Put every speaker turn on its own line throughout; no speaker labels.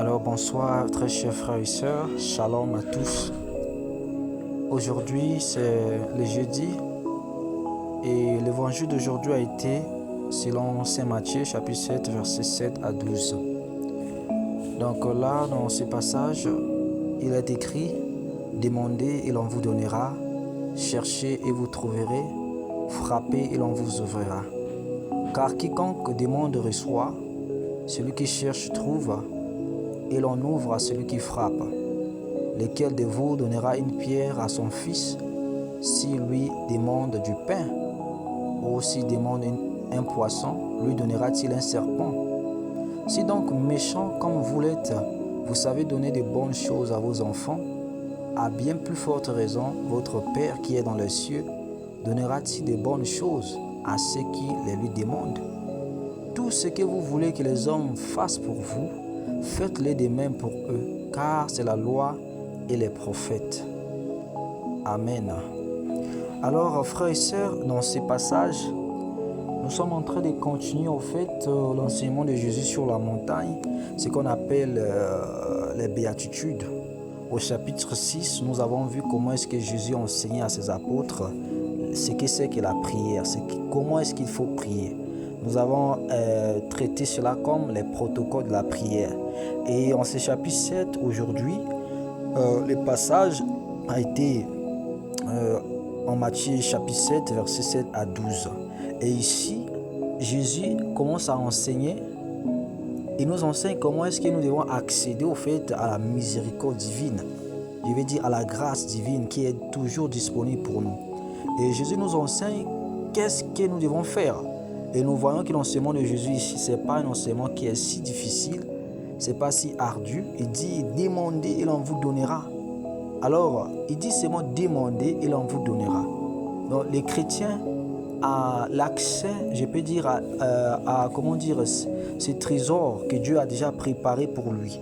Alors bonsoir très chers frères et sœurs, shalom à tous. Aujourd'hui c'est le jeudi et l'évangile d'aujourd'hui a été selon Saint Matthieu chapitre 7 versets 7 à 12. Donc là dans ce passage il est écrit: demandez et l'on vous donnera, cherchez et vous trouverez, frappez et l'on vous ouvrira. Car quiconque demande reçoit, celui qui cherche trouve, et l'on ouvre à celui qui frappe. Lequel de vous donnera une pierre à son fils s'il lui demande du pain, ou s'il demande un poisson, lui donnera-t-il un serpent? Si donc méchant comme vous l'êtes, vous savez donner de bonnes choses à vos enfants, à bien plus forte raison, votre Père qui est dans les cieux donnera-t-il de bonnes choses à ceux qui les lui demandent? Tout ce que vous voulez que les hommes fassent pour vous, faites-le de même pour eux, car c'est la loi et les prophètes. Amen. Alors, frères et sœurs, dans ces passages, nous sommes en train de continuer au fait l'enseignement de Jésus sur la montagne, ce qu'on appelle les béatitudes. Au chapitre 6, nous avons vu comment est-ce que Jésus enseignait à ses apôtres ce que c'est que la prière, comment est-ce qu'il faut prier. Nous avons traité cela comme les protocoles de la prière. Et en ce chapitre 7, aujourd'hui, le passage a été en Matthieu chapitre 7, versets 7 à 12. Et ici, Jésus commence à enseigner. Il nous enseigne comment est-ce que nous devons accéder au fait à la miséricorde divine. Je veux dire à la grâce divine qui est toujours disponible pour nous. Et Jésus nous enseigne qu'est-ce que nous devons faire. Et nous voyons que l'enseignement de Jésus ici, ce n'est pas un enseignement qui est si difficile, ce n'est pas si ardu. Il dit demandez et l'on vous donnera. Alors, il dit seulement demandez et l'on vous donnera. Donc, les chrétiens ont l'accès, je peux dire, à ce trésor que Dieu a déjà préparé pour lui.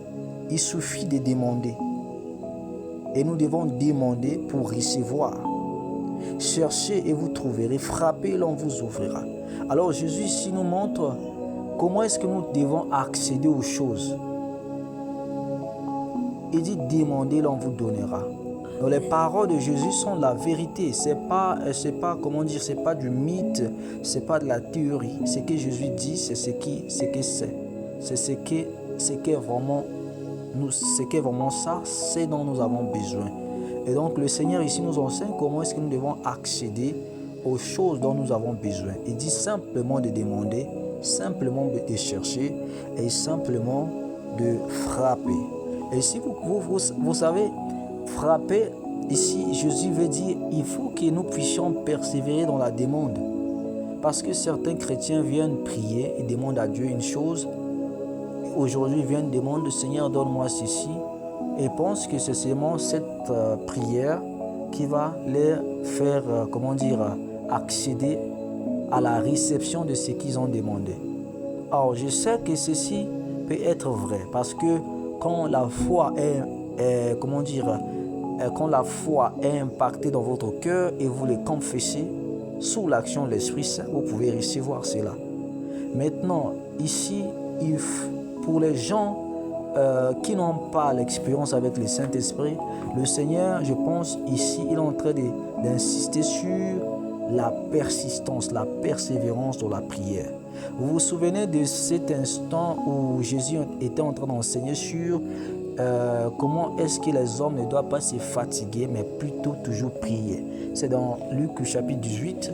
Il suffit de demander. Et nous devons demander pour recevoir. Cherchez et vous trouverez, frappez et l'on vous ouvrira. Alors Jésus ici nous montre comment est-ce que nous devons accéder aux choses. Il dit demandez, l'on vous donnera. Donc les paroles de Jésus sont la vérité. C'est pas du mythe, c'est pas de la théorie. Ce que Jésus dit, c'est ce qu'est vraiment ça, c'est dont nous avons besoin. Et donc le Seigneur ici nous enseigne comment est-ce que nous devons accéder aux choses dont nous avons besoin. Il dit simplement de demander, simplement de chercher et simplement de frapper. Et si vous savez, frapper, ici Jésus veut dire il faut que nous puissions persévérer dans la demande. Parce que certains chrétiens viennent prier et demandent à Dieu une chose. Aujourd'hui, ils viennent demander Seigneur, donne-moi ceci. Et pensent que c'est seulement cette prière qui va les faire, accéder à la réception de ce qu'ils ont demandé. Alors, je sais que ceci peut être vrai parce que quand la foi est impactée dans votre cœur et vous le confessez sous l'action de l'Esprit Saint, vous pouvez recevoir cela. Maintenant, ici, pour les gens qui n'ont pas l'expérience avec le Saint-Esprit, le Seigneur, je pense, ici, il est en train d'insister sur la persistance, la persévérance dans la prière. Vous vous souvenez de cet instant où Jésus était en train d'enseigner sur comment est-ce que les hommes ne doivent pas se fatiguer, mais plutôt toujours prier. C'est dans Luc chapitre 18,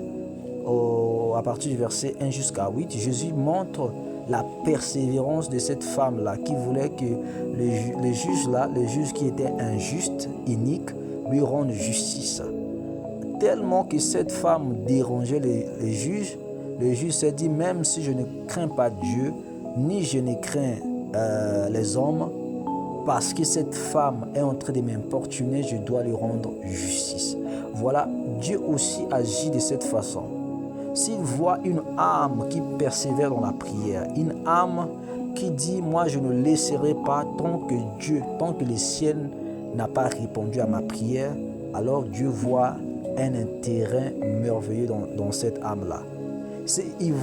à partir du verset 1 jusqu'à 8, Jésus montre la persévérance de cette femme-là qui voulait que les juges qui étaient injustes, iniques, lui rendent justice. Tellement que cette femme dérangeait les juges, le juge s'est dit, même si je ne crains pas Dieu, ni je ne crains les hommes, parce que cette femme est en train de m'importuner, je dois lui rendre justice. Voilà, Dieu aussi agit de cette façon. S'il voit une âme qui persévère dans la prière, une âme qui dit, moi je ne laisserai pas tant que le ciel n'a pas répondu à ma prière, alors Dieu voit un intérêt merveilleux dans cette âme-là. Si Dieu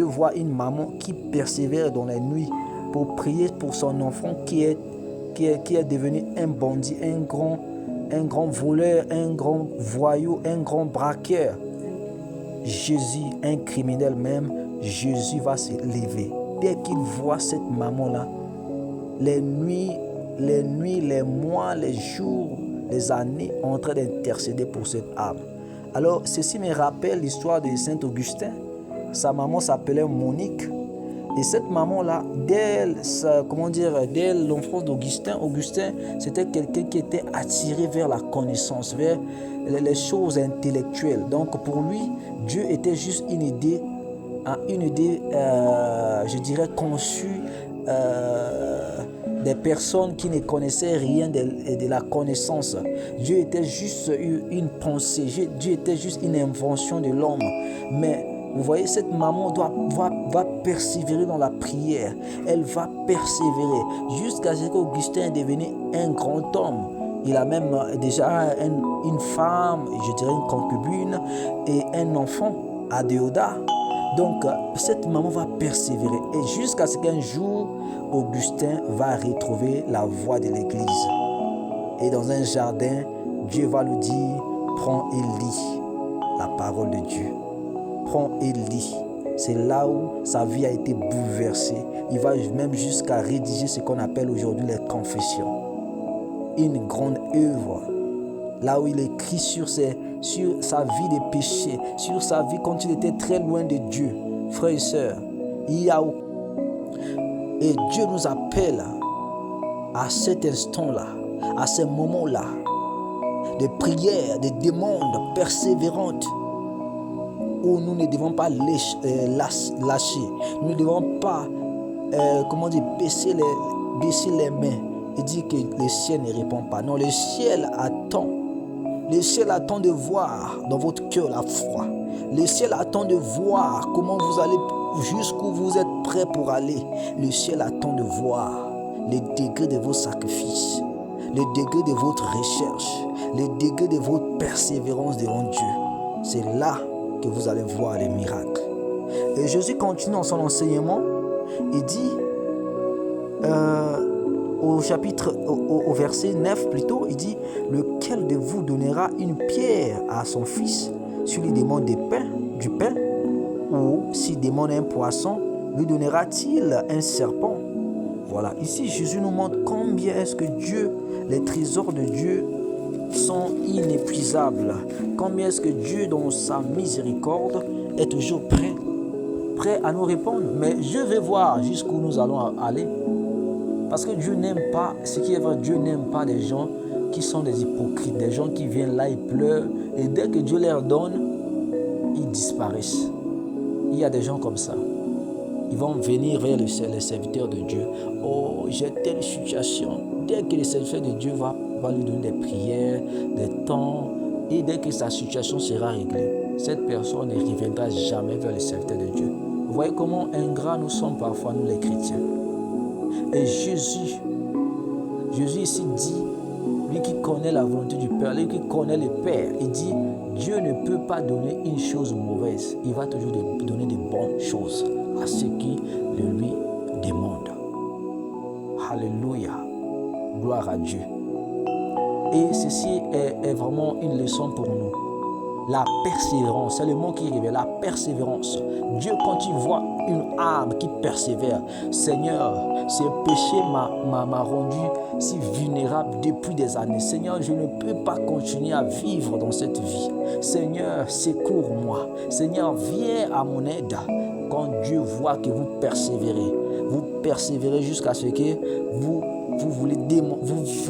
voit une maman qui persévère dans les nuits pour prier pour son enfant qui est devenu un bandit, un grand voleur, un grand voyou, un grand braqueur. Jésus, un criminel même, Jésus va se lever. Dès qu'il voit cette maman-là, les nuits, les mois, les jours, les années en train d'intercéder pour cette âme. Alors, ceci me rappelle l'histoire de Saint Augustin. Sa maman s'appelait Monique. Et cette maman-là, dès l'enfance d'Augustin, Augustin, c'était quelqu'un qui était attiré vers la connaissance, vers les choses intellectuelles. Donc pour lui, Dieu était juste une idée, je dirais, conçue des personnes qui ne connaissaient rien de la connaissance. Dieu était juste une pensée, Dieu était juste une invention de l'homme. Mais vous voyez, cette maman va persévérer dans la prière. Elle va persévérer jusqu'à ce qu'Augustin est devenu un grand homme. Il a même déjà une femme, je dirais une concubine, et un enfant, Adéoda. Donc, cette maman va persévérer. Et jusqu'à ce qu'un jour, Augustin va retrouver la voie de l'église. Et dans un jardin, Dieu va lui dire, prends et lis la parole de Dieu. Prends et lis. C'est là où sa vie a été bouleversée. Il va même jusqu'à rédiger ce qu'on appelle aujourd'hui les confessions. Une grande œuvre. Là où il écrit sur sa vie de péché, sur sa vie quand il était très loin de Dieu. Frères et sœurs, et Dieu nous appelle à cet instant-là, à ce moment-là, de prière, de demande persévérante, où nous ne devons pas lâcher. Nous ne devons pas, baisser les mains et dire que le ciel ne répond pas. Non, le ciel attend. Le ciel attend de voir dans votre cœur la foi. Le ciel attend de voir comment vous allez, jusqu'où vous êtes prêts pour aller. Le ciel attend de voir les degrés de vos sacrifices, les degrés de votre recherche, les degrés de votre persévérance devant Dieu. C'est là que vous allez voir les miracles. Et Jésus continue dans son enseignement. Il dit au verset 9 plutôt, il dit: lequel de vous donnera une pierre à son fils s'il lui demande du pain, ou s'il demande un poisson, lui donnera-t-il un serpent? Voilà, ici Jésus nous montre combien est-ce que Dieu, les trésors de Dieu sont inépuisables. Combien est-ce que Dieu, dans sa miséricorde, est toujours prêt à nous répondre. Mais je vais voir jusqu'où nous allons aller. Parce que Dieu n'aime pas, ce qui est vrai, Dieu n'aime pas des gens qui sont des hypocrites, des gens qui viennent là, ils pleurent, et dès que Dieu leur donne, ils disparaissent. Il y a des gens comme ça. Ils vont venir vers les serviteurs de Dieu. Oh, j'ai telle situation. Dès que le serviteur de Dieu va lui donner des prières, des temps, et dès que sa situation sera réglée, cette personne ne reviendra jamais vers le serviteur de Dieu. Vous voyez comment ingrats nous sommes parfois, nous les chrétiens. Et Jésus ici dit, lui qui connaît la volonté du Père, lui qui connaît le Père, il dit, Dieu ne peut pas donner une chose mauvaise. Il va toujours donner de bonnes choses à ceux qui le lui demandent. Alléluia. Gloire à Dieu. Et ceci est vraiment une leçon pour nous. La persévérance, c'est le mot qui révèle, la persévérance. Dieu, quand il voit une âme qui persévère, Seigneur, ce péché m'a rendu si vulnérable depuis des années. Seigneur, je ne peux pas continuer à vivre dans cette vie. Seigneur, secours-moi. Seigneur, viens à mon aide. Quand Dieu voit que vous persévérez jusqu'à ce que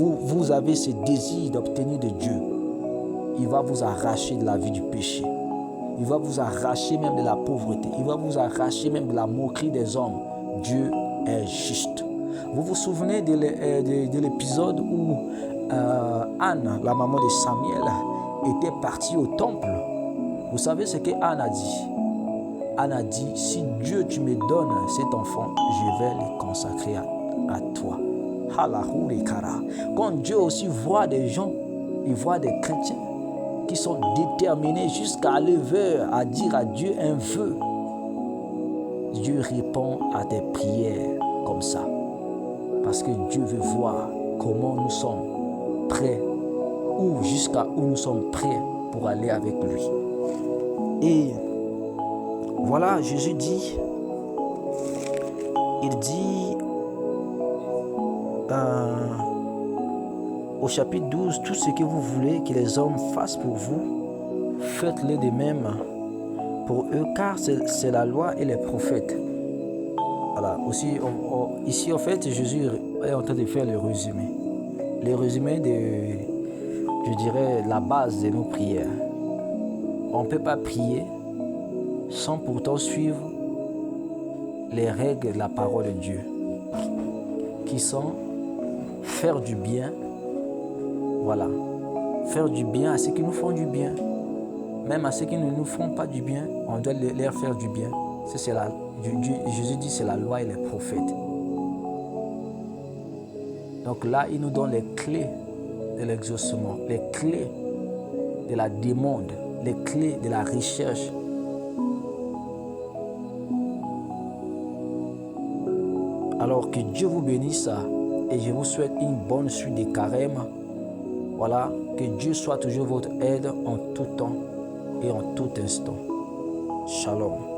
vous avez ce désir d'obtenir de Dieu. Il va vous arracher de la vie du péché. Il va vous arracher même de la pauvreté. Il va vous arracher même de la moquerie des hommes. Dieu est juste. Vous vous souvenez de l'épisode où Anne, la maman de Samuel, était partie au temple. Vous savez ce que Anne a dit? Anne a dit, si Dieu tu me donnes cet enfant, je vais le consacrer à toi. Quand Dieu aussi voit des gens, il voit des chrétiens qui sont déterminés jusqu'à l'heure à dire à Dieu un vœu. Dieu répond à tes prières comme ça. Parce que Dieu veut voir comment nous sommes prêts ou jusqu'à où nous sommes prêts pour aller avec lui. Et voilà, Jésus dit, il dit au chapitre 12, tout ce que vous voulez que les hommes fassent pour vous, faites-le de même pour eux, car c'est la loi et les prophètes. Voilà, aussi, ici en fait, Jésus est en train de faire le résumé. Le résumé de, je dirais, la base de nos prières. On ne peut pas prier sans pourtant suivre les règles de la parole de Dieu, qui sont faire du bien, voilà, faire du bien à ceux qui nous font du bien, même à ceux qui ne nous font pas du bien, on doit leur faire du bien. Jésus dit c'est la loi et les prophètes. Donc là, il nous donne les clés de l'exaucement, les clés de la demande, les clés de la recherche. Alors que Dieu vous bénisse et je vous souhaite une bonne suite de carême. Voilà, que Dieu soit toujours votre aide en tout temps et en tout instant. Shalom.